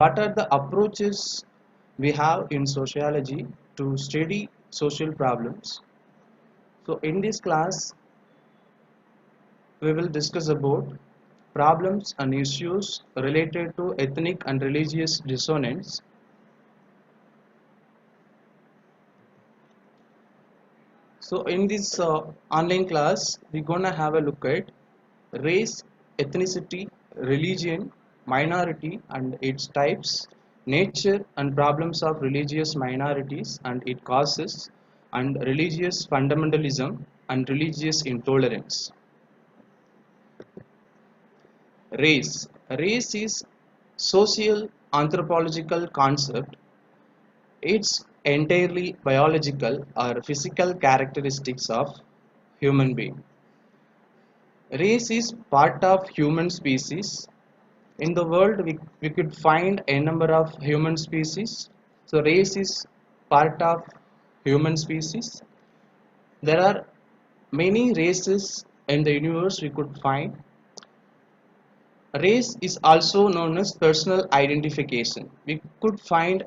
What are the approaches we have in sociology to study social problems? So in this class, we will discuss about problems and issues related to ethnic and religious dissonance. So in this online class, we're gonna have a look at race, ethnicity, religion, minority and its types, nature and problems of religious minorities and its causes, and religious fundamentalism and religious intolerance. Race. Race is social anthropological concept. It's entirely biological or physical characteristics of human being. Race is part of human species. In the world, we could find a number of human species. So race is part of human species. There are many races in the universe we could find. Race is also known as personal identification. We could find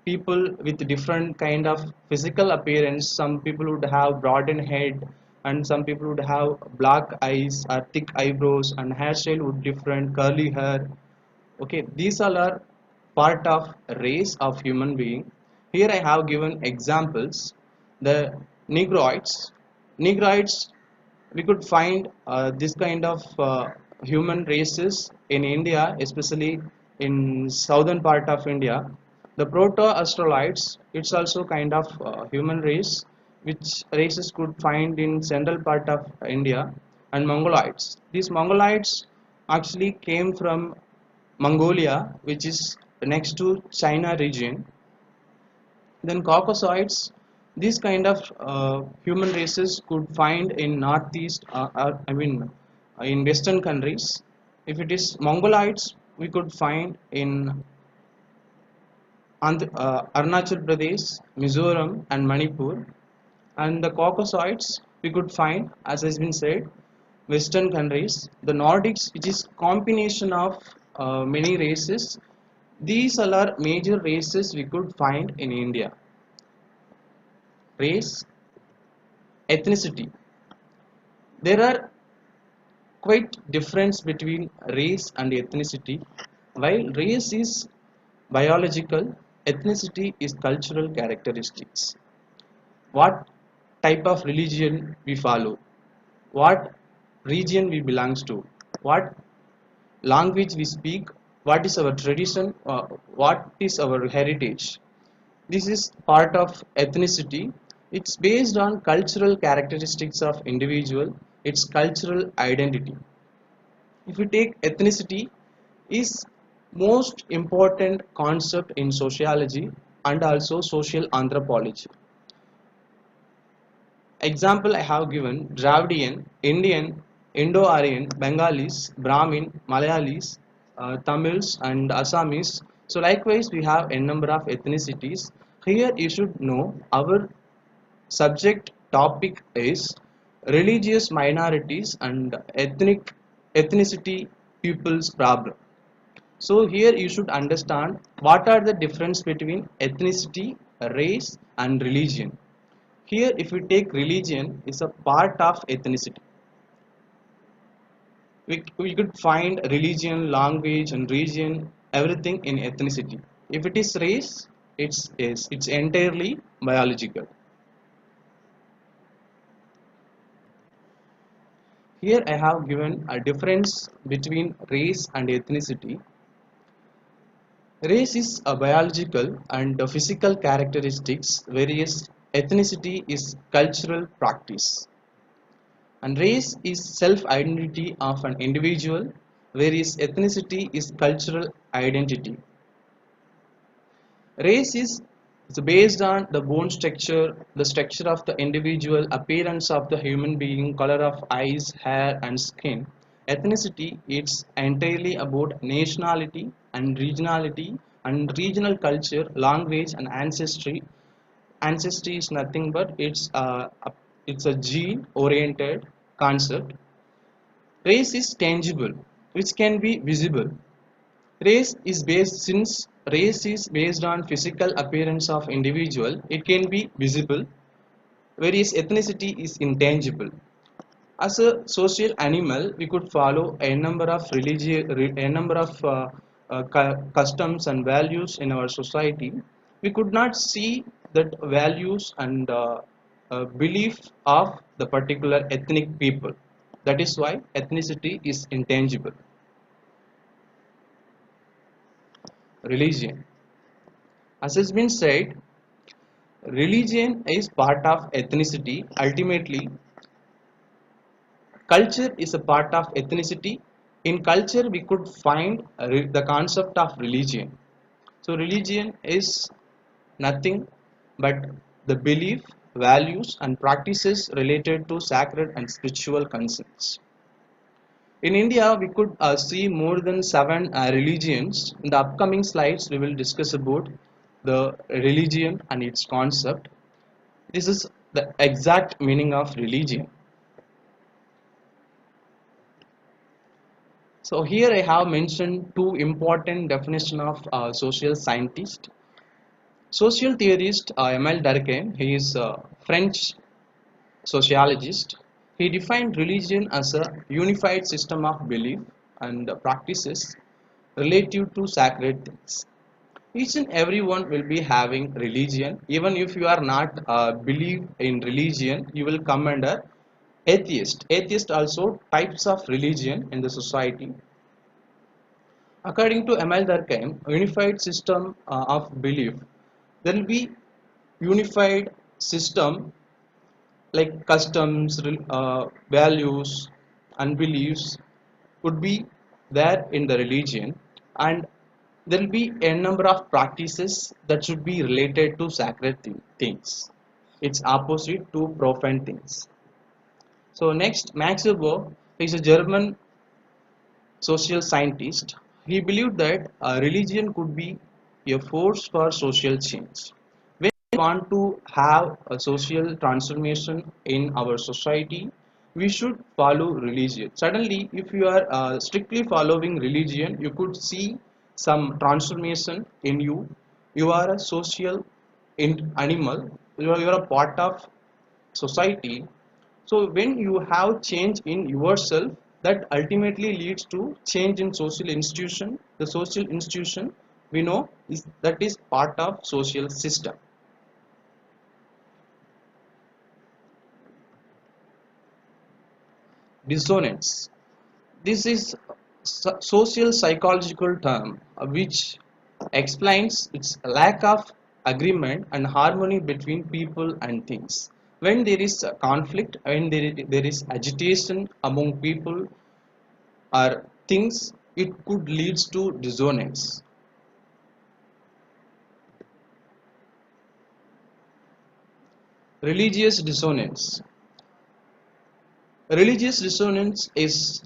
people with different kind of physical appearance. Some people would have broadened head, and some people would have black eyes or thick eyebrows, and hairstyle would different, curly hair. Okay, these all are part of race of human being. Here I have given examples. The Negroids. Negroids, we could find this kind of human races in India, especially in southern part of India. The Proto-Australoids, it's also kind of human race, which races could find in central part of India. And Mongoloids. These Mongoloids actually came from Mongolia, which is next to China region. Then Caucasoids, these kind of human races could find in northeast, in western countries. If it is Mongoloids, we could find in Arunachal Pradesh, Mizoram, and Manipur. And the Caucasoids, we could find, as has been said, western countries. The Nordics, which is combination of many races. These all are major races we could find in India. Race, ethnicity. There are quite difference between race and ethnicity. While race is biological, ethnicity is cultural characteristics. What type of religion we follow, what region we belongs to, what language we speak, what is our tradition, what is our heritage. This is part of ethnicity. It's based on cultural characteristics of individual, its cultural identity. If you take ethnicity, is most important concept in sociology and also social anthropology. Example I have given: Dravidian, Indian, Indo-Aryan, Bengalis, Brahmin, Malayalis, Tamils and Assamese. So likewise we have a number of ethnicities. Here you should know our subject topic is religious minorities and ethnicity people's problem. So here you should understand what are the difference between ethnicity, race and religion. Here if we take religion is a part of ethnicity. We could find religion, language and region, everything in ethnicity. If it is race, it's entirely biological. Here I have given a difference between race and ethnicity. Race is a biological and a physical characteristics, whereas ethnicity is cultural practice. And race is self-identity of an individual, whereas ethnicity is cultural identity. Race is based on the bone structure, the structure of the individual, appearance of the human being, color of eyes, hair, and skin. Ethnicity, it's entirely about nationality and regionality and regional culture, language, and ancestry. Ancestry is nothing but it's a gene-oriented concept. Race is tangible, which can be visible. Race is based since race is based on physical appearance of individual, it can be visible, whereas ethnicity is intangible. As a social animal, we could follow a number of a number of customs and values in our society. We could not see that values and belief of the particular ethnic people. That is why ethnicity is intangible. Religion, as has been said, religion is part of ethnicity. Ultimately, culture is a part of ethnicity. In culture, we could find the concept of religion. So, religion is nothing but the belief, values, and practices related to sacred and spiritual concepts. In India, we could see more than seven religions. In the upcoming slides, we will discuss about the religion and its concept. This is the exact meaning of religion. So here I have mentioned two important definitions of social scientist. Social theorist Emile Durkheim, he is a French sociologist. He defined religion as a unified system of belief and practices relative to sacred things. Each and everyone will be having religion. Even if you are not believe in religion, you will come under atheist. Atheist also types of religion in the society. According to Emile Durkheim, a unified system of belief, there will be unified system like customs, values, and beliefs would be there in the religion, and there will be a number of practices that should be related to sacred things. It's opposite to profane things. So next, Max Weber is a German social scientist. He believed that religion could be a force for social change. When we want to have a social transformation in our society, we should follow religion. Suddenly, if you are strictly following religion, you could see some transformation in you. You are a social animal. You are a part of society. So when you have change in yourself, that ultimately leads to change in social institution. The social institution, we know, is that is part of social system. Dissonance, this is social psychological term which explains its lack of agreement and harmony between people and things. When there is a conflict, when there is agitation among people or things, it could lead to dissonance. Religious dissonance, religious dissonance is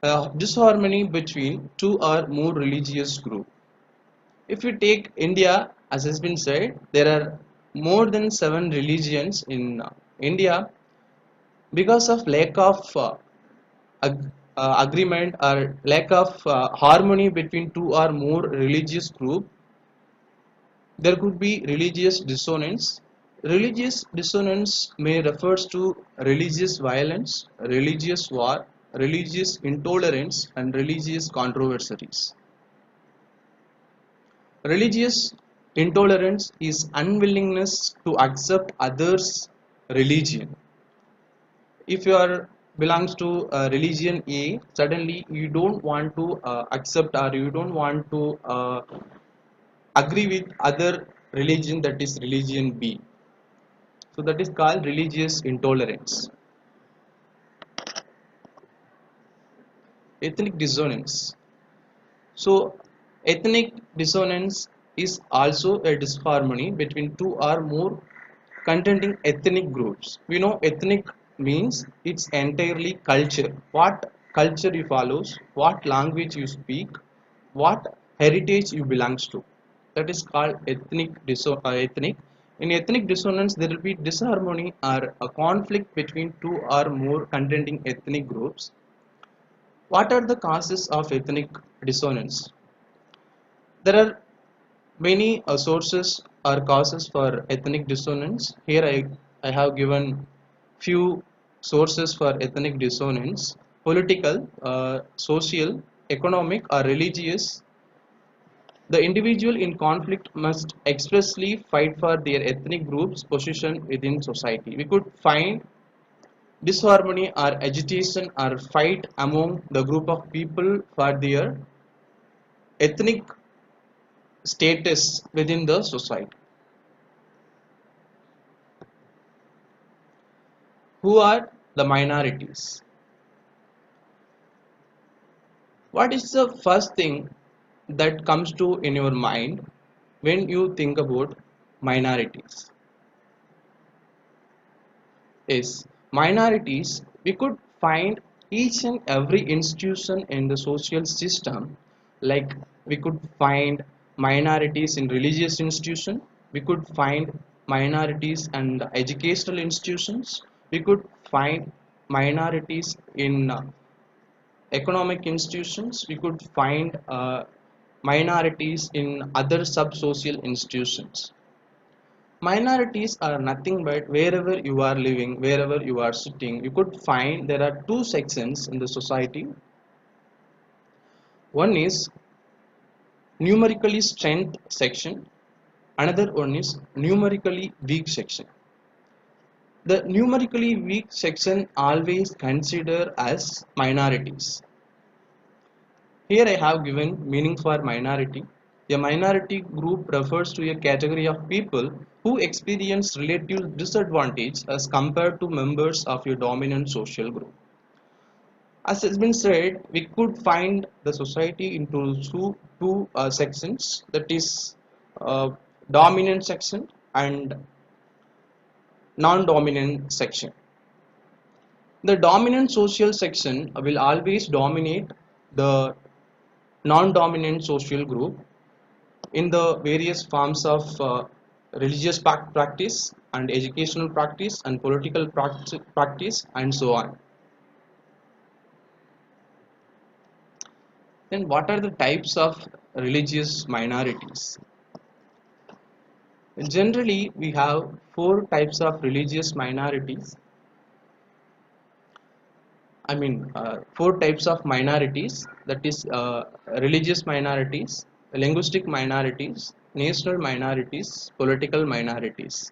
a disharmony between two or more religious groups. If you take India, as has been said, there are more than seven religions in India. Because of lack of agreement or lack of harmony between two or more religious groups, there could be religious dissonance. Religious dissonance may refers to religious violence, religious war, religious intolerance, and religious controversies. Religious intolerance is unwillingness to accept others' religion. If you are belongs to religion A, suddenly you don't want to accept or you don't want to agree with other religion, that is religion B. So that is called religious intolerance. Ethnic dissonance. So ethnic dissonance is also a disharmony between two or more contending ethnic groups. We know ethnic means it's entirely culture. What culture you follows, what language you speak, what heritage you belongs to. That is called ethnic. In ethnic dissonance, there will be disharmony or a conflict between two or more contending ethnic groups. What are the causes of ethnic dissonance? There are many sources or causes for ethnic dissonance. Here I have given few sources for ethnic dissonance: political, social, economic, or religious. The individual in conflict must expressly fight for their ethnic group's position within society. We could find disharmony or agitation or fight among the group of people for their ethnic status within the society. Who are the minorities? What is the first thing that comes to in your mind when you think about minorities? Is minorities, we could find each and every institution in the social system. Like, we could find minorities in religious institution, we could find minorities in educational institutions, we could find minorities in economic institutions, we could find minorities in other sub-social institutions. Minorities are nothing but wherever you are living, wherever you are sitting, you could find there are two sections in the society. One is numerically strength section, another one is numerically weak section. The numerically weak section always consider as minorities. Here I have given meaning for minority. A minority group refers to a category of people who experience relative disadvantage as compared to members of a dominant social group. As has been said, we could find the society into two sections, that is dominant section and non-dominant section. The dominant social section will always dominate the non-dominant social group in the various forms of religious practice and educational practice and political practice and so on. Then what are the types of religious minorities? Generally, we have four types of religious minorities. Four types of minorities, that is religious minorities, linguistic minorities, national minorities, political minorities.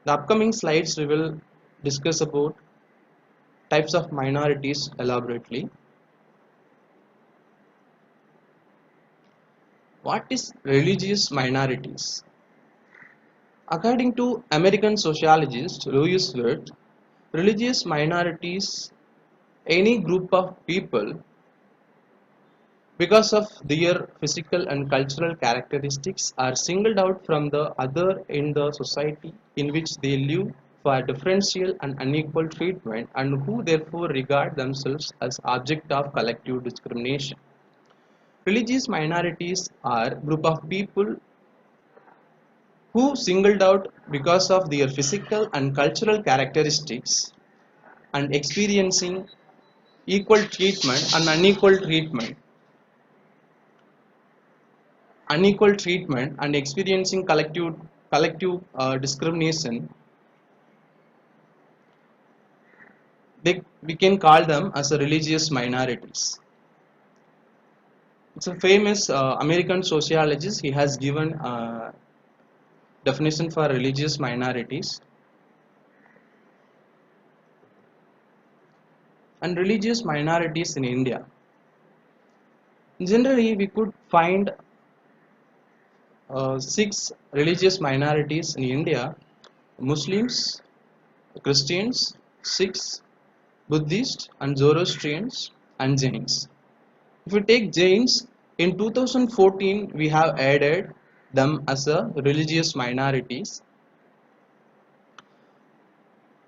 The upcoming slides we will discuss about types of minorities elaborately. What is religious minorities? According to American sociologist Louis Wirth, religious minorities, any group of people because of their physical and cultural characteristics are singled out from the other in the society in which they live for differential and unequal treatment, and who therefore regard themselves as object of collective discrimination. Religious minorities are group of people who singled out because of their physical and cultural characteristics and experiencing equal treatment and unequal treatment and experiencing collective discrimination. We can call them as a religious minorities. It's a famous American sociologist. He has given definition for religious minorities. And religious minorities in India. Generally, we could find six religious minorities in India: Muslims, Christians, Sikhs, Buddhists, and Zoroastrians, and Jains. If we take Jains, in 2014 we have added them as a religious minorities.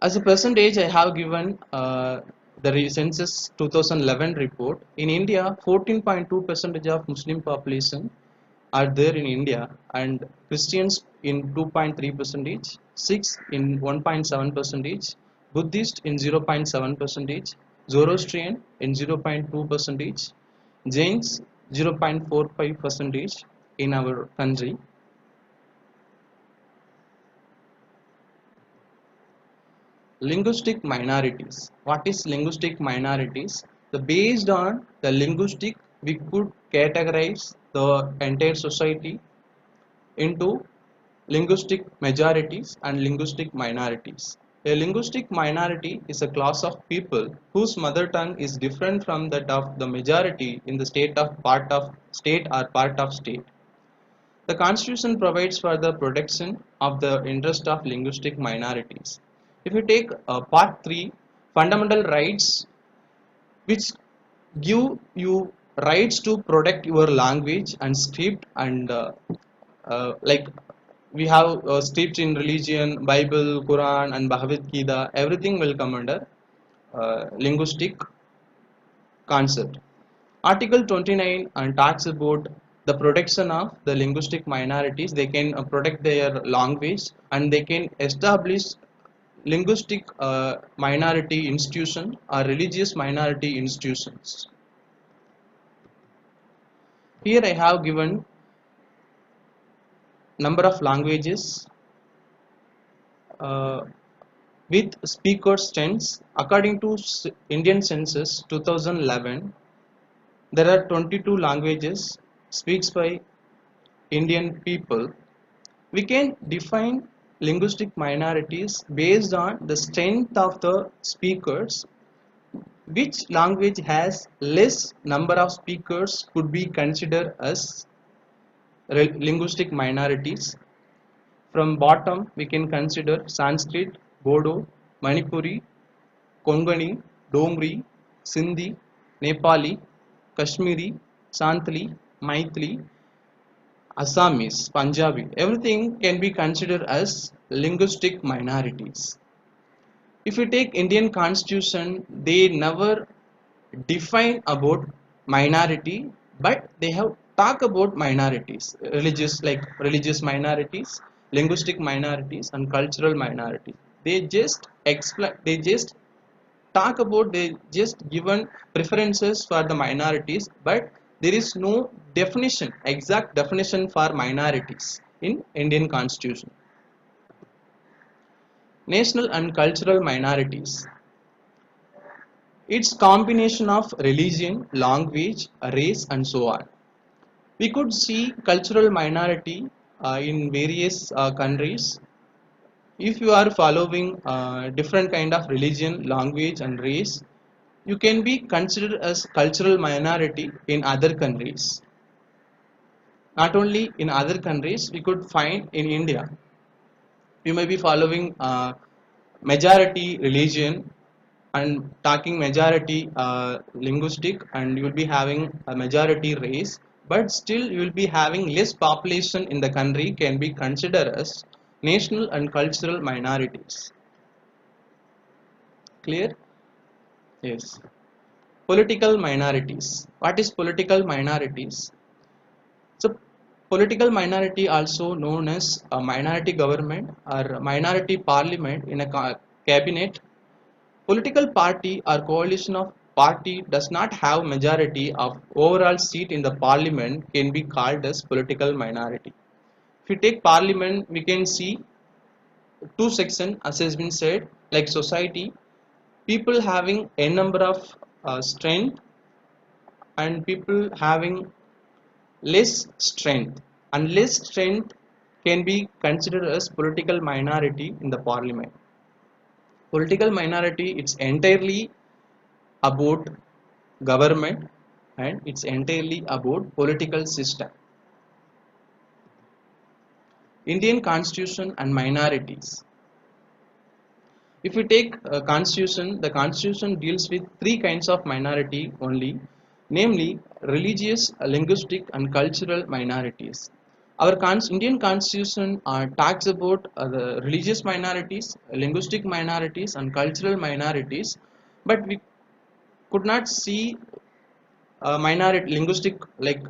As a percentage, I have given the census 2011 report. In India, 14.2% of Muslim population are there in India, and Christians in 2.3 percentage, Sikhs in 1.7 percentage, Buddhist in 0.7 percentage, Zoroastrian in 0.2 percentage, Jains 0.45 percentage in our country. Linguistic minorities. What is linguistic minorities? The based on the linguistic, we could categorize the entire society into linguistic majorities and linguistic minorities. A linguistic minority is a class of people whose mother tongue is different from that of the majority in the state of part of state or part of state. The Constitution provides for the protection of the interest of linguistic minorities. If you take Part 3, fundamental rights, which give you rights to protect your language and script and like we have scripts in religion, Bible, Quran and Bhagavad Gita, everything will come under linguistic concept. Article 29 and talks about the protection of the linguistic minorities. They can protect their language and they can establish linguistic minority institution or religious minority institutions. Here I have given number of languages uh, with speaker strengths. According to Indian Census 2011, there are 22 languages speaks by Indian people. We can define linguistic minorities based on the strength of the speakers. Which language has less number of speakers could be considered as linguistic minorities. From bottom, we can consider Sanskrit, Bodo, Manipuri, Konkani, Dongri, Sindhi, Nepali, Kashmiri, Santali, Maithili, Assamese, Punjabi. Everything can be considered as linguistic minorities. If you take Indian Constitution, they never define about minority, but they have talk about minorities, religious like religious minorities, linguistic minorities, and cultural minorities. They just explain. They just talk about. They just given preferences for the minorities, but there is no definition, exact definition for minorities in Indian Constitution. National and cultural minorities. It's combination of religion, language, race, and so on. We could see cultural minority in various countries. If you are following different kind of religion, language, and race, you can be considered as cultural minority in other countries. Not only in other countries, we could find in India. You may be following majority religion and talking majority linguistic, and you will be having a majority race, but still you will be having less population in the country can be considered as national and cultural minorities. Clear? Yes. Political minorities. What is political minorities? So political minority, also known as a minority government or minority parliament in a cabinet. Political party or coalition of party does not have majority of overall seat in the parliament can be called as political minority. If you take parliament, we can see two sections as has been said, like society, people having a number of strength and people having less strength, and less strength can be considered as political minority in the parliament. Political minority, it's entirely about government and it's entirely about political system. Indian Constitution and minorities. If you take constitution, the constitution deals with three kinds of minority only, namely religious, linguistic and cultural minorities. Our Indian constitution talks about the religious minorities, linguistic minorities and cultural minorities, but we could not see minority linguistic like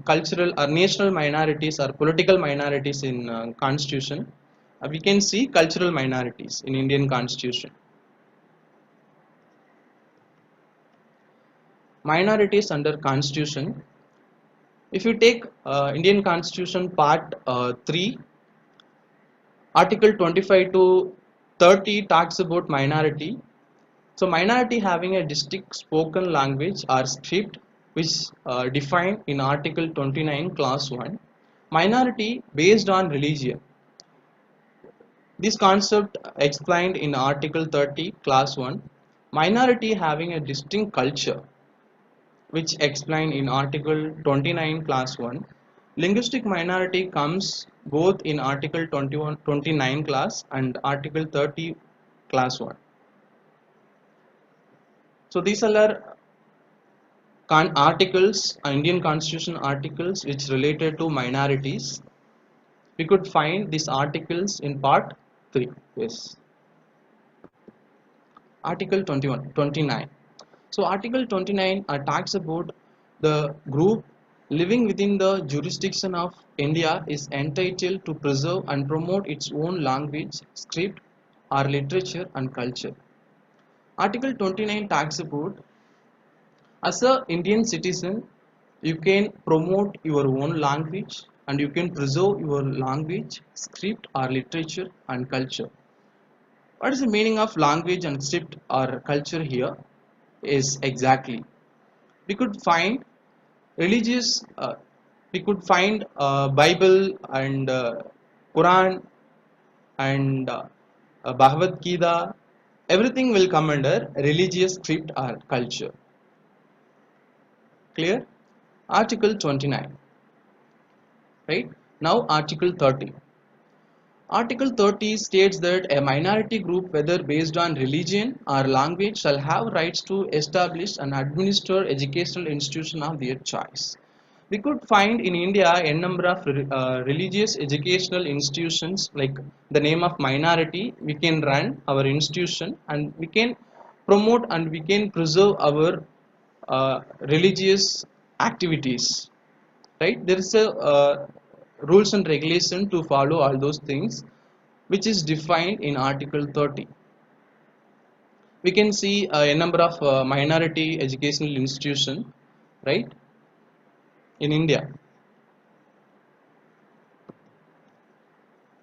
cultural or national minorities or political minorities in constitution. We can see cultural minorities in Indian constitution. Minorities under constitution. If you take Indian Constitution Part 3, Article 25 to 30 talks about minority. So minority having a distinct spoken language or script, which defined in Article 29 Clause 1. Minority based on religion. This concept explained in Article 30 Clause 1. Minority having a distinct culture, which explained in Article 29 Clause 1. Linguistic minority comes both in Article 21, 29 Clause and Article 30 Clause 1. So these are articles, Indian Constitution articles which related to minorities. We could find these articles in part 3. Yes. Article 21, 29. So Article 29 talks about the group living within the jurisdiction of India is entitled to preserve and promote its own language, script, or literature and culture. Article 29 talks about as a Indian citizen, you can promote your own language and you can preserve your language, script or literature and culture. What is the meaning of language and script or culture here? Is exactly we could find religious, we could find Bible and Quran and Bhagavad Gita. Everything will come under religious script or culture. Clear? Article 29. Right? Now Article 30. Article 30 states that a minority group, whether based on religion or language, shall have rights to establish and administer educational institution of their choice. We could find in India a number of religious educational institutions like the name of minority. We can run our institution and we can promote and we can preserve our religious activities, right? There is a rules and regulation to follow all those things which is defined in Article 30. We can see a number of minority educational institution, right, in India.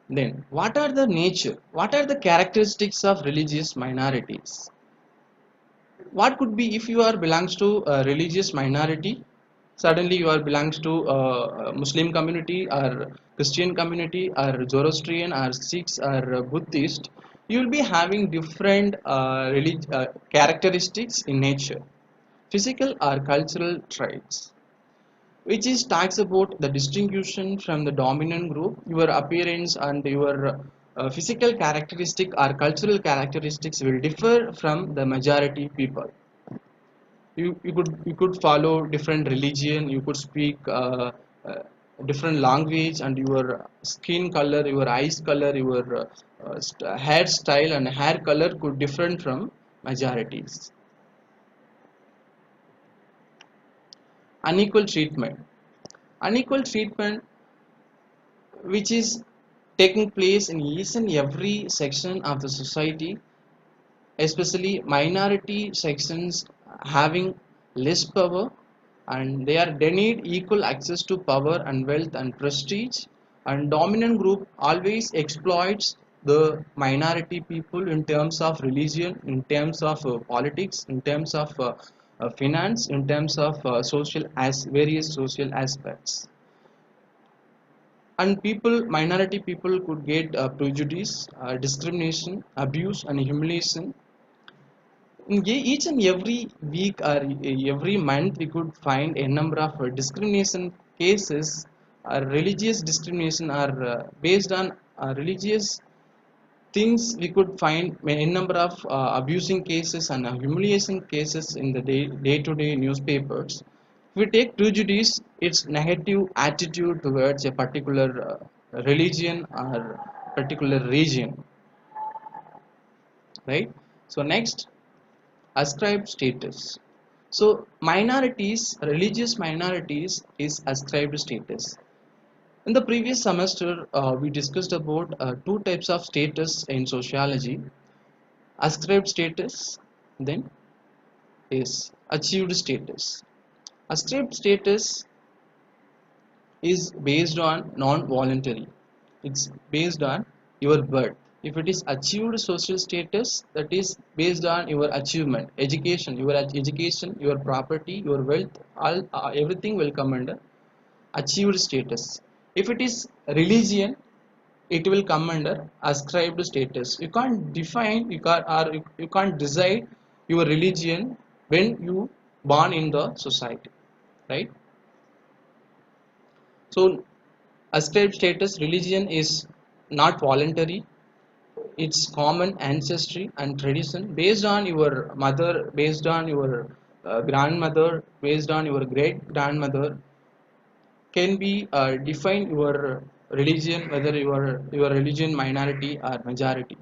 Then what are the characteristics of religious minorities? What could be if you are belongs to a religious minority, suddenly you are belongs to Muslim community or Christian community or Zoroastrian or Sikhs or Buddhist, you will be having different characteristics in nature, physical or cultural traits, which is talks about the distinction from the dominant group. Your appearance and your physical characteristic or cultural characteristics will differ from the majority people. You could follow different religion, you could speak different language, and your skin color, your eyes color, your hairstyle and hair color could different from majorities. Unequal treatment which is taking place in each and every section of the society, especially minority sections having less power, and they are denied equal access to power and wealth and prestige, and dominant group always exploits the minority people in terms of religion, in terms of politics, in terms of finance, in terms of social as various social aspects. And people, minority people could get prejudice, discrimination, abuse and humiliation. In each and every week or every month we could find a number of discrimination cases, religious discrimination, or based on religious things. We could find a number of abusing cases and humiliation cases in the day-to-day newspapers. If we take prejudice, it's negative attitude towards a particular religion or particular region, right? So next, ascribed status. So minorities, religious minorities is ascribed status. In the previous semester, we discussed about two types of status in sociology: ascribed status, then is achieved status. Ascribed status is based on non-voluntary. It's based on your birth. If it is achieved social status, that is based on your achievement, education, education, your property, your wealth, all everything will come under achieved status. If it is religion, it will come under ascribed status. You can't define, you can't decide your religion when you born in the society, right? So ascribed status religion is not voluntary. It's common ancestry and tradition based on your mother, based on your grandmother, based on your great grandmother, can be define your religion, whether your religion minority or majority.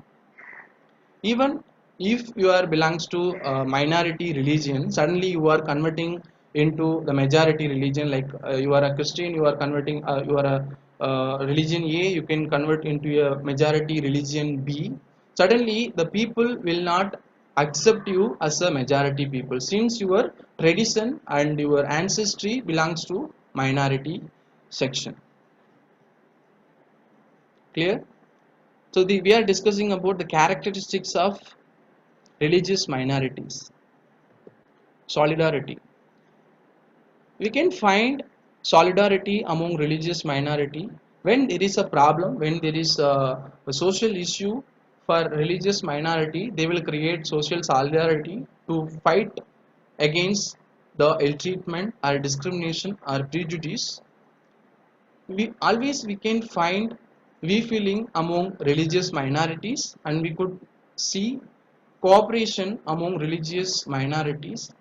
Even if you are belongs to a minority religion, suddenly you are converting into the majority religion, like you are a Christian, you are converting, you are a religion A, you can convert into a majority religion B. Suddenly the people will not accept you as a majority people, since your tradition and your ancestry belongs to minority section. Clear? So we are discussing about the characteristics of religious minorities. Solidarity. We can find solidarity among religious minority when there is a problem, when there is a social issue for religious minority. They will create social solidarity to fight against the ill treatment or discrimination or prejudice. We can find we feeling among religious minorities, and we could see cooperation among religious minorities.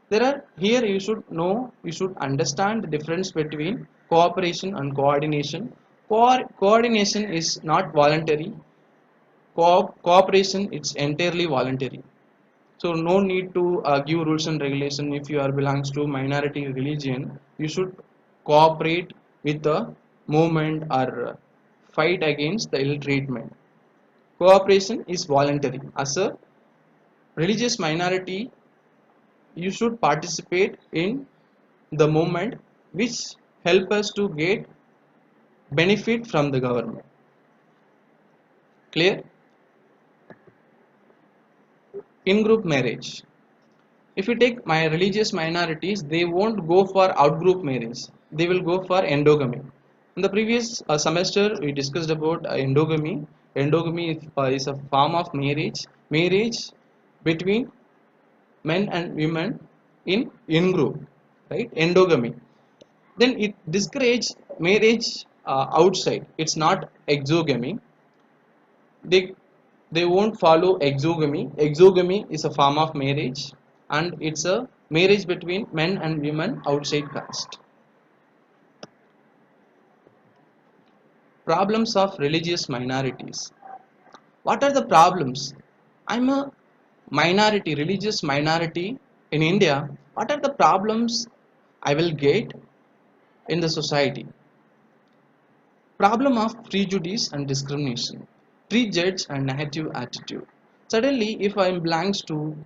There are here you should know, you should understand the difference between cooperation and coordination. Coordination is not voluntary. Cooperation, it's entirely voluntary. So no need to give rules and regulation. If you are belongs to minority religion, you should cooperate with the movement or fight against the ill treatment. Cooperation is voluntary. As a religious minority, you should participate in the movement which help us to get benefit from the government. Clear? In group marriage. If you take my religious minorities, they won't go for out group marriage, they will go for endogamy. In the previous semester we discussed about endogamy. Endogamy is a form of marriage between men and women in group, right? Endogamy. Then it discourage marriage outside. It's not exogamy. They they won't follow exogamy. Exogamy is a form of marriage, and it's a marriage between men and women outside caste. Problems of religious minorities. What are the problems? I'm a minority, religious minority in India. What are the problems I will get in the society? Problem of prejudice and discrimination, prejudge and negative attitude. Suddenly, if I belongs to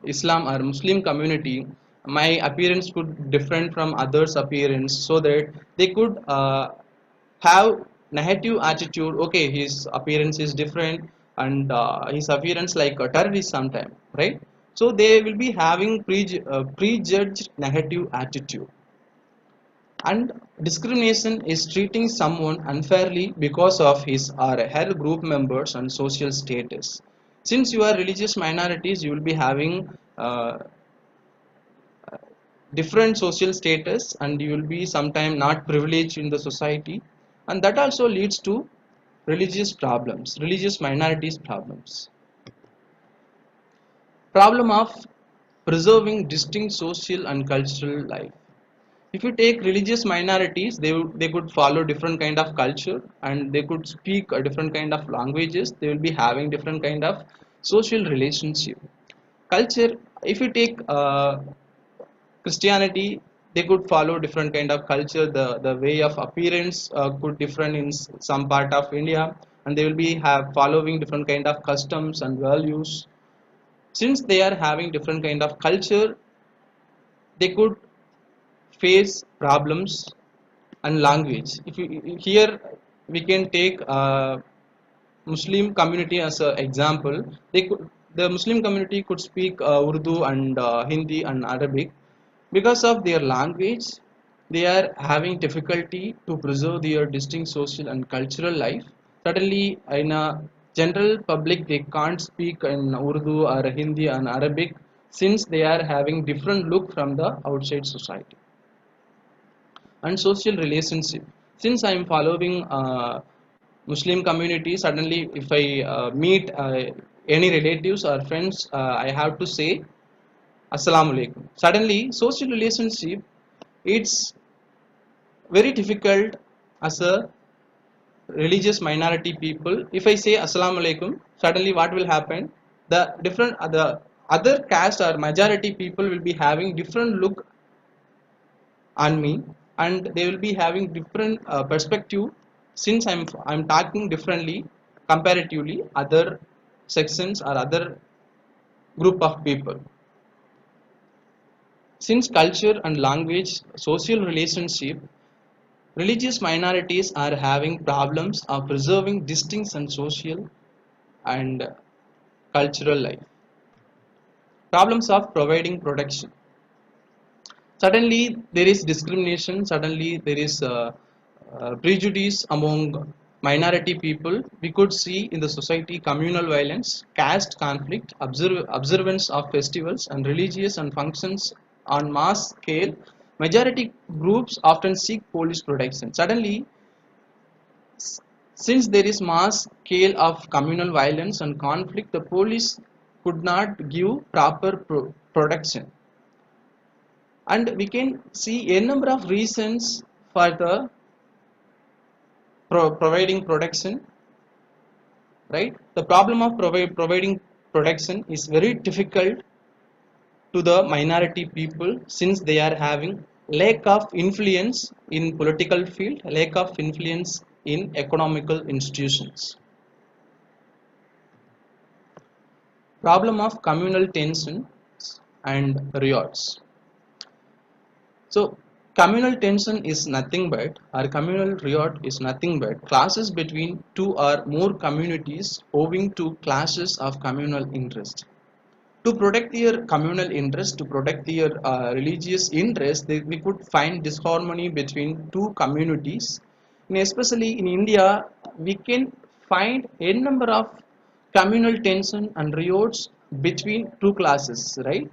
Islam or Muslim community, my appearance could different from others' appearance, so that they could have negative attitude. Okay, his appearance is different, and his appearance like a terrorist sometime, right? So they will be having prejudged negative attitude. And discrimination is treating someone unfairly because of his or her group members and social status. Since you are religious minorities, you will be having different social status, and you will be sometime not privileged in the society, and that also leads to religious minorities problems. Problem of preserving distinct social and cultural life. If you take religious minorities, they could follow different kind of culture, and they could speak a different kind of languages. They will be having different kind of social relationship. Culture, if you take Christianity, they could follow different kind of culture. The way of appearance could different in some part of India, and they will be have following different kind of customs and values. Since they are having different kind of culture, they could face problems and language. If you, here we can take Muslim community as an example. The Muslim community could speak Urdu and Hindi and Arabic. Because of their language, they are having difficulty to preserve their distinct social and cultural life. Suddenly, in a general public, they can't speak in Urdu or Hindi and Arabic, since they are having different look from the outside society. And social relationship, since I am following Muslim community, suddenly if I meet any relatives or friends, I have to say assalamu alaikum. Suddenly social relationship, it's very difficult as a religious minority people. If I say assalamu alaikum, suddenly what will happen? The other caste or majority people will be having different look on me, and they will be having different perspective, since I'm talking differently comparatively other sections or other group of people. Since culture and language, social relationship, religious minorities are having problems of preserving distinct and social and cultural life. Problems of providing protection. Suddenly there is discrimination, suddenly there is prejudice among minority people. We could see in the society communal violence, caste conflict, observance of festivals and religious and functions on mass scale. Majority groups often seek police protection. Suddenly, since there is mass scale of communal violence and conflict, the police could not give proper protection. And we can see a number of reasons for the providing protection, right? The problem of providing protection is very difficult to the minority people, since they are having lack of influence in political field, lack of influence in economical institutions. Problem of communal tension and riots. So communal tension is nothing but, or communal riot is nothing but, clashes between two or more communities owing to clashes of communal interest. To protect their communal interest, to protect their religious interest, we could find disharmony between two communities. And especially in India, we can find a number of communal tension and riots between two classes, right?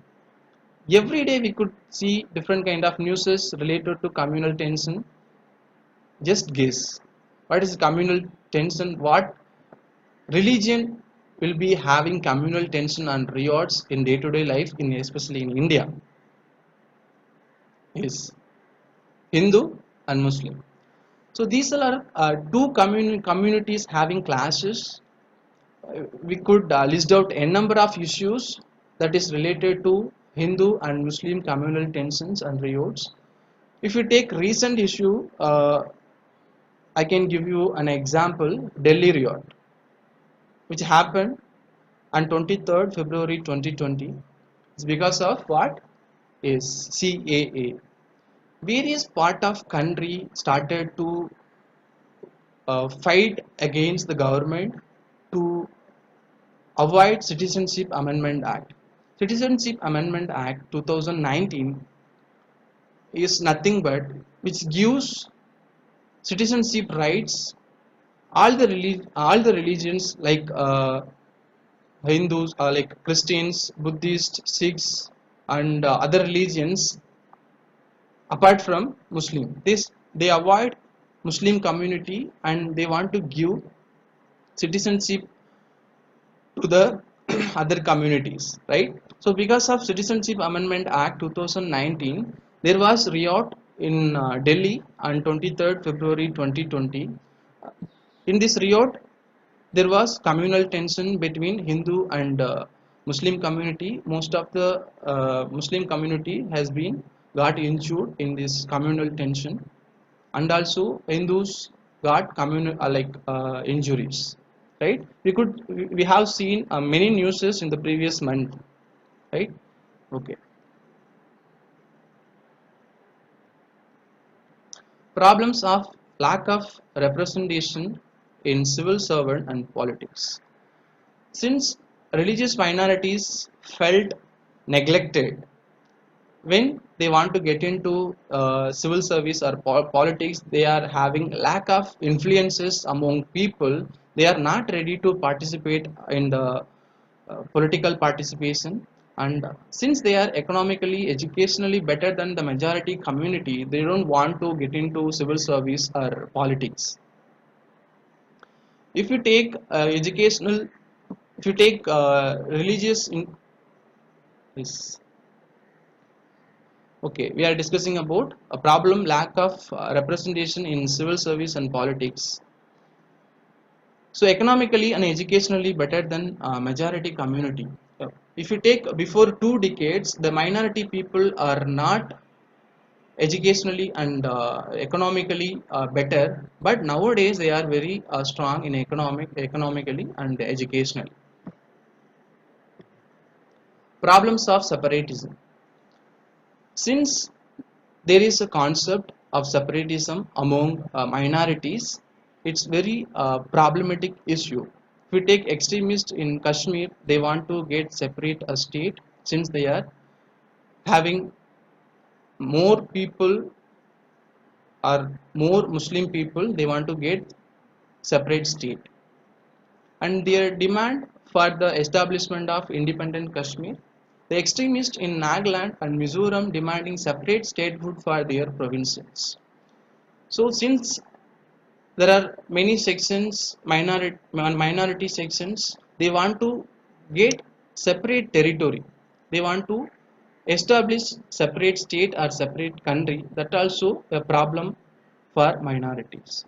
Every day we could see different kind of newses related to communal tension. Just guess, what is communal tension? What religion will be having communal tension and riots in day-to-day life, in especially in India? Is Hindu and Muslim. So these are two communities having clashes. We could list out a number of issues that is related to Hindu and Muslim communal tensions and riots. If you take recent issue, I can give you an example: Delhi riot, which happened on 23rd February 2020. It's because of what is CAA. Various part of country started to fight against the government to avoid Citizenship Amendment Act. Citizenship Amendment Act 2019 is nothing but which gives citizenship rights all the religions like Hindus, like Christians, Buddhists, Sikhs, and other religions apart from Muslim. This they avoid Muslim community and they want to give citizenship to the other communities, right? So because of Citizenship Amendment Act 2019, there was riot in Delhi on 23rd February 2020. In this riot, there was communal tension between Hindu and Muslim community. Most of the Muslim community has been got injured in this communal tension, and also Hindus got communal injuries. Right? We have seen many newses in the previous month. Right? Okay. Problems of lack of representation in civil servant and politics. Since religious minorities felt neglected when they want to get into civil service or politics, they are having lack of influences among people. They are not ready to participate in the political participation, and since they are economically educationally better than the majority community, they don't want to get into civil service or politics. If you take educational if you take religious in this Okay, we are discussing about a problem lack of representation in civil service and politics. So economically and educationally better than majority community. If you take before 2 decades, the minority people are not educationally and economically better, but nowadays they are very strong in economically and educationally. Problems of separatism. Since there is a concept of separatism among minorities, it's very problematic issue. If we take extremists in Kashmir, they want to get separate a state since they are having more people or more Muslim people, they want to get separate state, and their demand for the establishment of independent Kashmir. The extremists in Nagaland and Mizoram demanding separate statehood for their provinces. So since there are many sections, minority sections, they want to get separate territory. They want to establish separate state or separate country. That also a problem for minorities.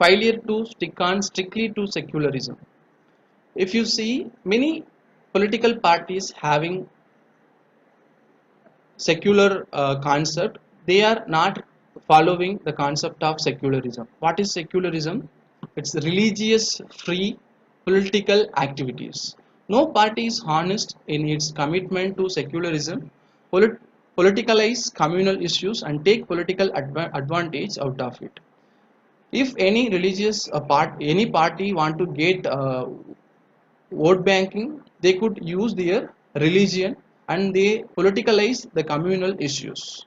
Failure to stick on strictly to secularism. If you see many political parties having secular concept, they are not following the concept of secularism. What is secularism? It's religious free political activities. No party is honest in its commitment to secularism, politicalize communal issues and take political advantage out of it. If any religious any party want to get vote banking, they could use their religion and they politicalize the communal issues.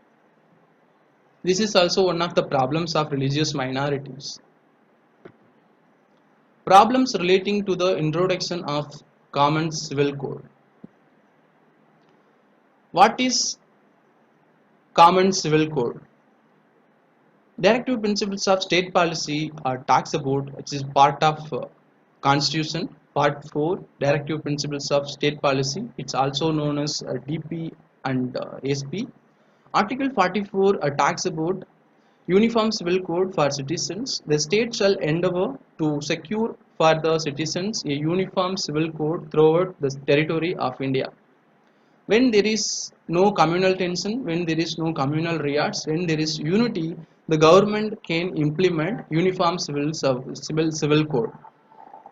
This is also one of the problems of religious minorities. Problems relating to the introduction of common civil code. What is common civil code? Directive principles of state policy are talks about, which is part of constitution. Part 4, directive principles of state policy. It's also known as DP and SP. Article 44 talks about uniform civil code for citizens. The state shall endeavour to secure for the citizens a uniform civil code throughout the territory of India. When there is no communal tension, when there is no communal riots, when there is unity, the government can implement uniform civil code,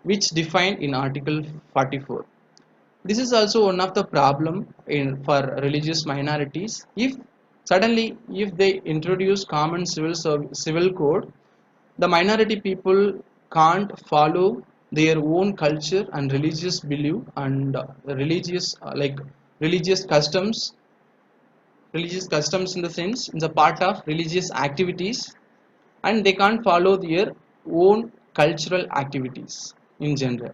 which defined in Article 44. This is also one of the problem for religious minorities. If they introduce common civil code, the minority people can't follow their own culture and religious belief and religious customs in the sense in the part of religious activities, and they can't follow their own cultural activities in general.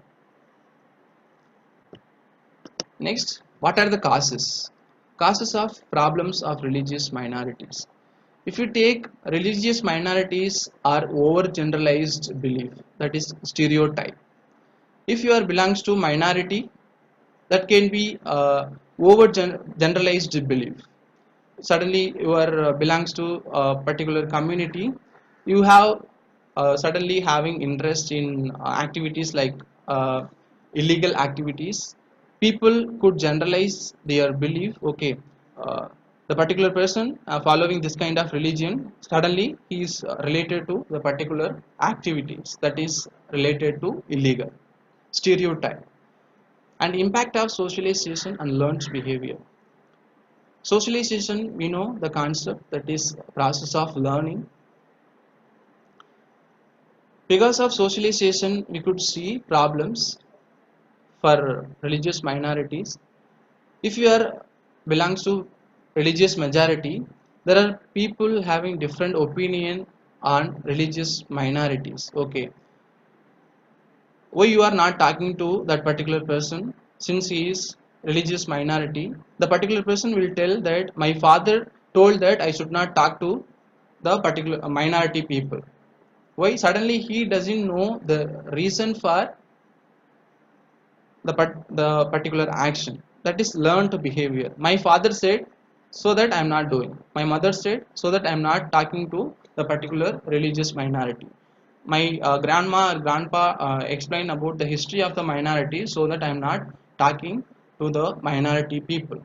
Next, what are the causes? Causes of problems of religious minorities. If you take religious minorities are over generalized belief, that is stereotype. If you are belongs to minority, that can be over generalized belief. Suddenly you are belongs to a particular community, you have suddenly having interest in activities like illegal activities. People could generalize their belief, okay, the particular person following this kind of religion, suddenly he is related to the particular activities that is related to illegal. Stereotype and impact of socialization and learned behavior. Socialization, we know the concept, that is process of learning. Because of socialization, we could see problems for religious minorities. If you are belongs to religious majority, there are people having different opinion on religious minorities. Okay, why you are not talking to that particular person, since he is religious minority? The particular person will tell that my father told that I should not talk to the particular minority people. Why? Suddenly he doesn't know the reason for the particular action, that is learned behavior. My father said, so that I am not doing. My mother said, so that I am not talking to the particular religious minority. My grandma or grandpa explained about the history of the minority, so that I am not talking to the minority people.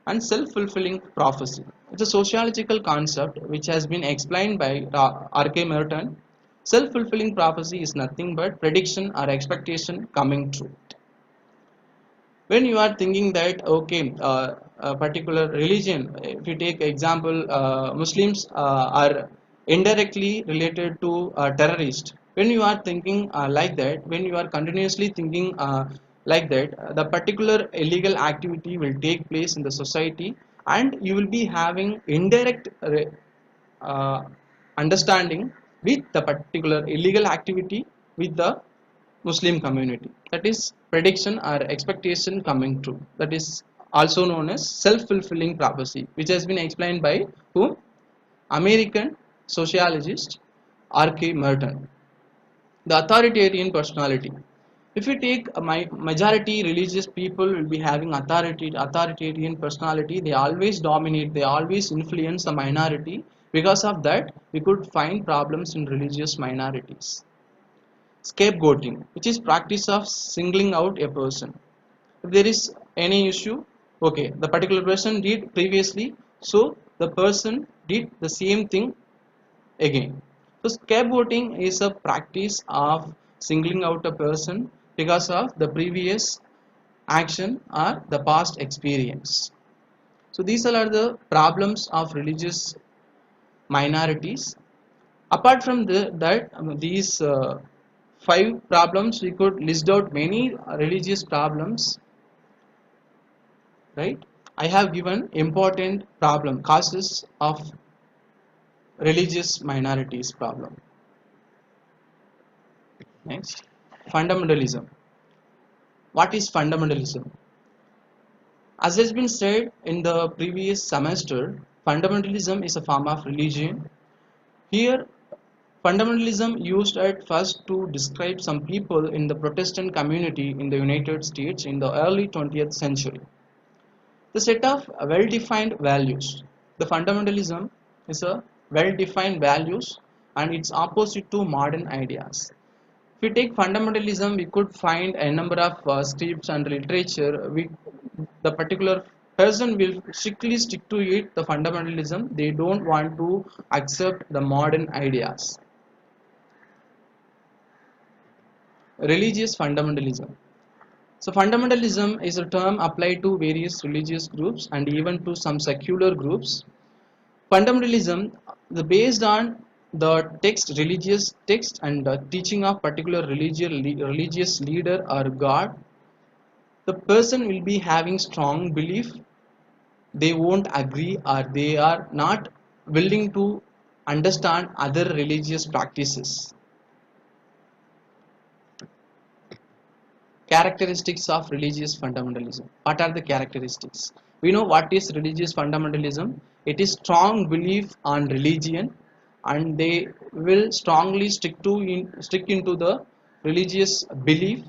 And self-fulfilling prophecy, it's a sociological concept which has been explained by R.K. Merton. Self-fulfilling prophecy is nothing but prediction or expectation coming true. When you are thinking that, okay, a particular religion, if you take example, Muslims are indirectly related to terrorists. When you are thinking like that, when you are continuously thinking like that, the particular illegal activity will take place in the society, and you will be having indirect uh, understanding with the particular illegal activity with the Muslim community. That is prediction or expectation coming true. That is also known as self-fulfilling prophecy, which has been explained by whom? American sociologist R.K. Merton. The authoritarian personality. If you take a majority religious people will be having authoritarian personality. They always dominate. They always influence the minority. Because of that, we could find problems in religious minorities. Scapegoating, which is practice of singling out a person. If there is any issue, okay, the particular person did previously, so the person did the same thing again. So scapegoating is a practice of singling out a person because of the previous action or the past experience. So these are the problems of religious minorities. Apart from these five problems, we could list out many religious problems, right? I have given important problem causes of religious minorities problem. Next, fundamentalism. What is fundamentalism? As has been said in the previous semester, fundamentalism is a form of religion. Here, fundamentalism used at first to describe some people in the Protestant community in the United States in the early 20th century. The set of well-defined values. The fundamentalism is a well-defined values, and it's opposite to modern ideas. If we take fundamentalism, we could find a number of scripts and literature. The particular person will strictly stick to it, the fundamentalism. They don't want to accept the modern ideas. Religious fundamentalism. So fundamentalism is a term applied to various religious groups and even to some secular groups. Fundamentalism is based on the religious text and the teaching of particular religious leader or God. The person will be having strong belief. They won't agree or they are not willing to understand other religious practices. Characteristics of religious fundamentalism. What are the characteristics? We know what is religious fundamentalism. It is strong belief on religion, and they will strongly stick into the religious belief.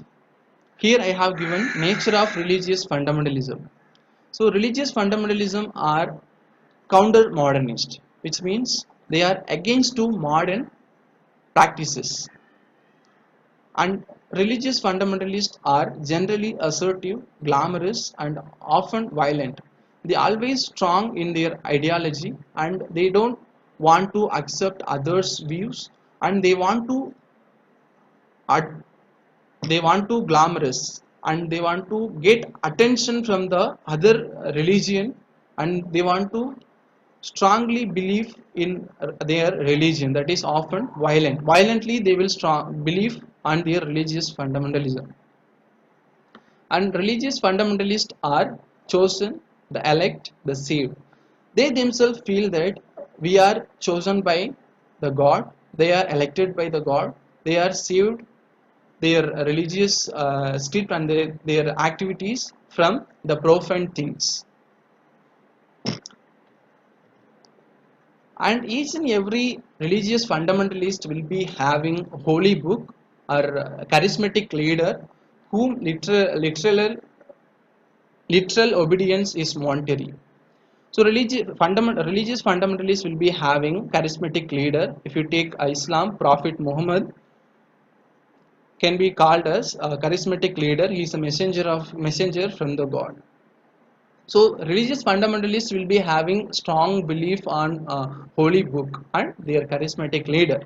Here I have given nature of religious fundamentalism. So religious fundamentalism are counter modernist, which means they are against to modern practices. And religious fundamentalists are generally assertive, glamorous, and often violent. They are always strong in their ideology, and they don't want to accept others' views, and they want to glamorous, and they want to get attention from the other religion, and they want to strongly believe in their religion, that is often violently they will strong believe on their religious fundamentalism. And religious fundamentalists are chosen, the elect, the saved. They themselves feel that we are chosen by the God, they are elected by the God, they are saved, their religious script and their activities from the profane things. And each and every religious fundamentalist will be having holy book or charismatic leader whom literal obedience is monetary. So religious fundamentalists will be having charismatic leader. If you take Islam, Prophet Muhammad can be called as a charismatic leader. He is a messenger from the God. So religious fundamentalists will be having strong belief on holy book and their charismatic leader.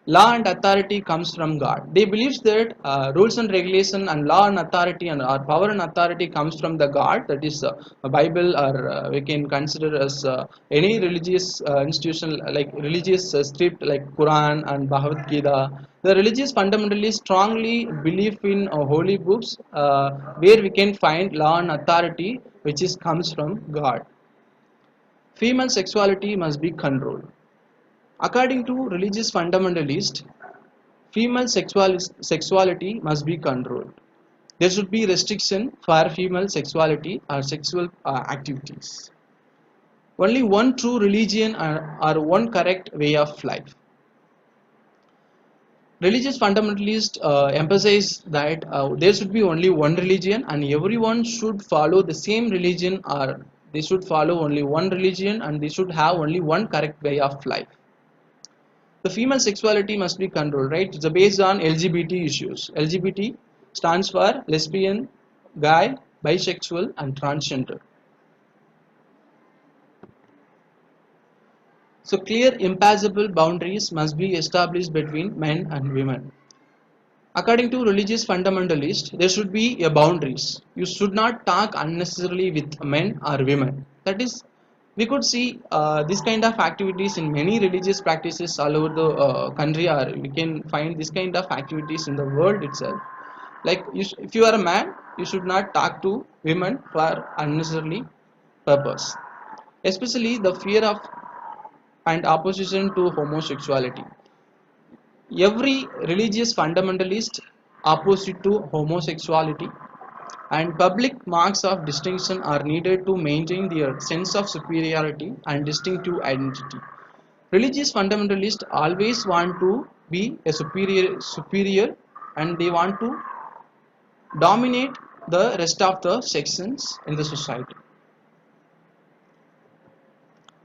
Law and authority comes from God. They believe that rules and regulation and law and authority and our power and authority comes from the God, that is a Bible, or we can consider as any religious institution like religious script like Quran and Bhagavad Gita. The religious fundamentalists strongly believe in holy books where we can find law and authority which is comes from God. Female sexuality must be controlled. According to religious fundamentalists, female sexuality must be controlled. There should be restriction for female sexuality or sexual activities. Only one true religion or one correct way of life. Religious fundamentalists emphasize that there should be only one religion and everyone should follow the same religion, or they should follow only one religion and they should have only one correct way of life. The female sexuality must be controlled, right? It's based on LGBT issues. LGBT stands for lesbian, gay, bisexual, and transgender. So clear, impassable boundaries must be established between men and women. According to religious fundamentalists, there should be a boundaries. You should not talk unnecessarily with men or women. That is, we could see this kind of activities in many religious practices all over the country, or we can find this kind of activities in the world itself. Like, if you are a man, you should not talk to women for unnecessarily purpose. Especially the fear of and opposition to homosexuality. Every religious fundamentalist opposite to homosexuality, and public marks of distinction are needed to maintain their sense of superiority and distinctive identity. Religious fundamentalists always want to be a superior, and they want to dominate the rest of the sections in the society.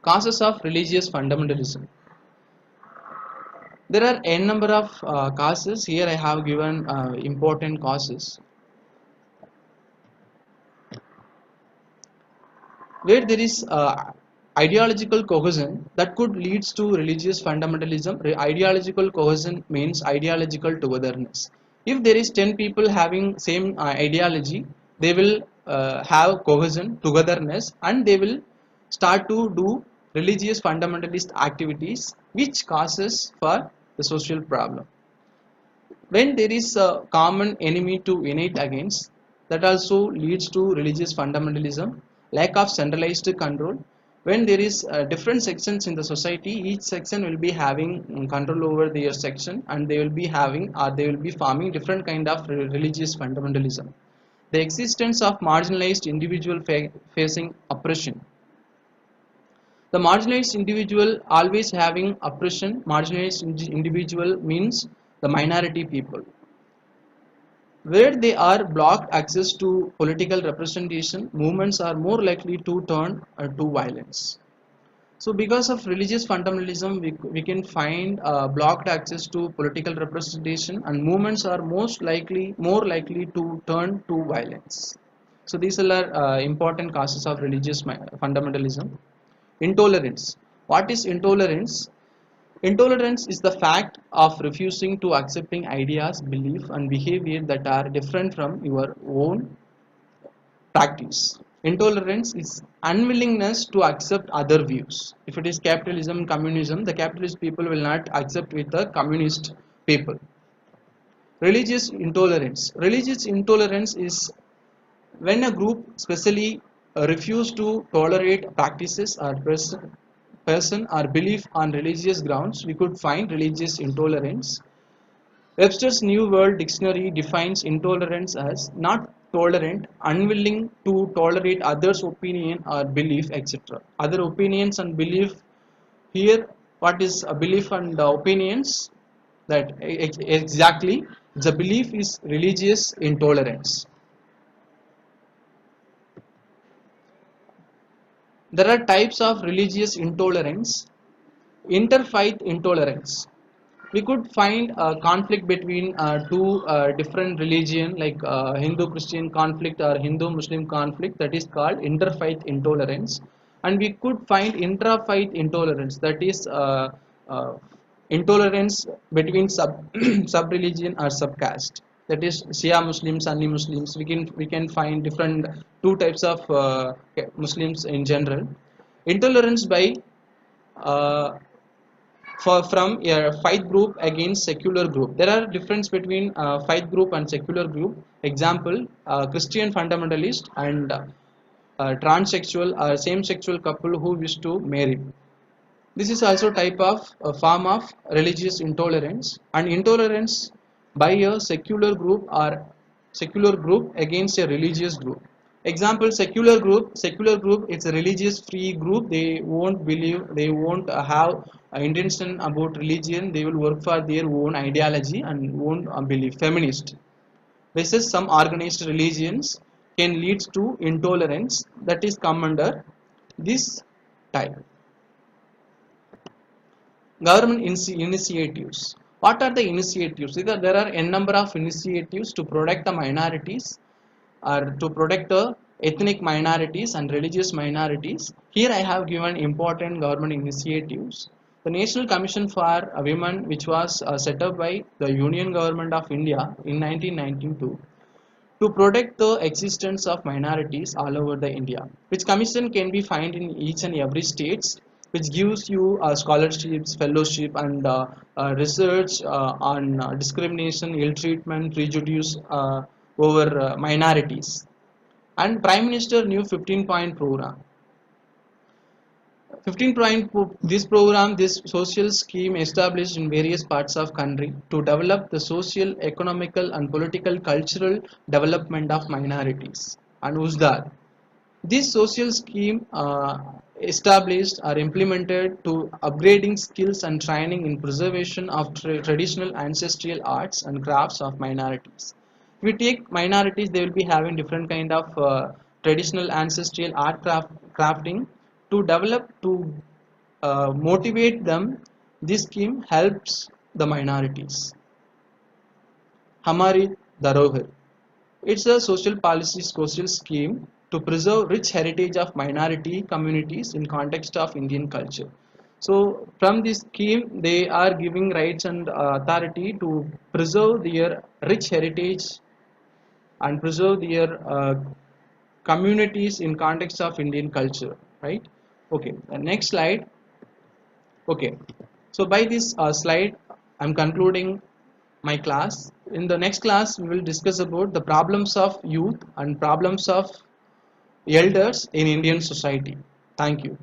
Causes of religious fundamentalism. There are n number of causes. Here I have given important causes. Where there is ideological cohesion that could leads to religious fundamentalism. Ideological cohesion means ideological togetherness. If there is 10 people having same ideology, they will have cohesion, togetherness, and they will start to do religious fundamentalist activities which causes for the social problem. When there is a common enemy to unite against, that also leads to religious fundamentalism, lack of centralized control. When there is different sections in the society, each section will be having control over their section, and they will be having, or they will be forming different kind of religious fundamentalism. The existence of marginalized individual facing oppression. The marginalized individual always having oppression. Marginalized individual means the minority people. Where they are blocked access to political representation, movements are more likely to turn to violence. So because of religious fundamentalism, we can find blocked access to political representation, and movements are more likely to turn to violence. So these are important causes of religious fundamentalism. Intolerance. What is intolerance? Intolerance is the fact of refusing to accepting ideas, belief, and behavior that are different from your own practice. Intolerance is unwillingness to accept other views. If it is capitalism, communism, the capitalist people will not accept with the communist people. Religious intolerance. Religious intolerance is when a group specially refuse to tolerate practices or person or belief on religious grounds, we could find religious intolerance. Webster's New World Dictionary defines intolerance as not tolerant, unwilling to tolerate others' opinion or belief, etc. Other opinions and belief here, what is a belief and opinions? That exactly the belief is religious intolerance. There are types of religious intolerance. Interfaith intolerance. We could find a conflict between two different religion like Hindu-Christian conflict or Hindu-Muslim conflict, that is called interfaith intolerance, and we could find intrafaith intolerance, that is intolerance between sub-religion or sub-caste, that is Shia Muslims, Sunni Muslims. We can find different two types of Muslims in general. Intolerance by uh, from a fight group against secular group. There are difference between fight group and secular group. Example, Christian fundamentalist and transsexual or same sexual couple who wish to marry. This is also type of a form of religious intolerance, and intolerance by a secular group against a religious group. Example, secular group is a religious free group. They won't believe, they won't have intention about religion. They will work for their own ideology and own belief. Feminist. Versus some organized religions can lead to intolerance, that is come under this type. Government initiatives. What are the initiatives? Either there are n number of initiatives to protect the minorities or to protect the ethnic minorities and religious minorities. Here I have given important government initiatives. The National Commission for Women, which was set up by the Union Government of India in 1992 to protect the existence of minorities all over the India, which commission can be found in each and every states, which gives you scholarships, fellowship, and research on discrimination, ill treatment, prejudice over minorities. And Prime Minister new 15-point program. 15 point this program, this social scheme established in various parts of country to develop the social, economical, and political cultural development of minorities. And USDAR. This social scheme established or implemented to upgrading skills and training in preservation of traditional ancestral arts and crafts of minorities. If we take minorities, they will be having different kind of traditional ancestral crafting to develop to motivate them. This scheme helps the minorities. Hamari Dharohar. It's a social policy social scheme to preserve rich heritage of minority communities in context of Indian culture. So from this scheme, they are giving rights and authority to preserve their rich heritage and preserve their communities in context of Indian culture, right? Okay, the next slide. Okay, so by this slide, I'm concluding my class. In the next class, we will discuss about the problems of youth and problems of elders in Indian society. Thank you.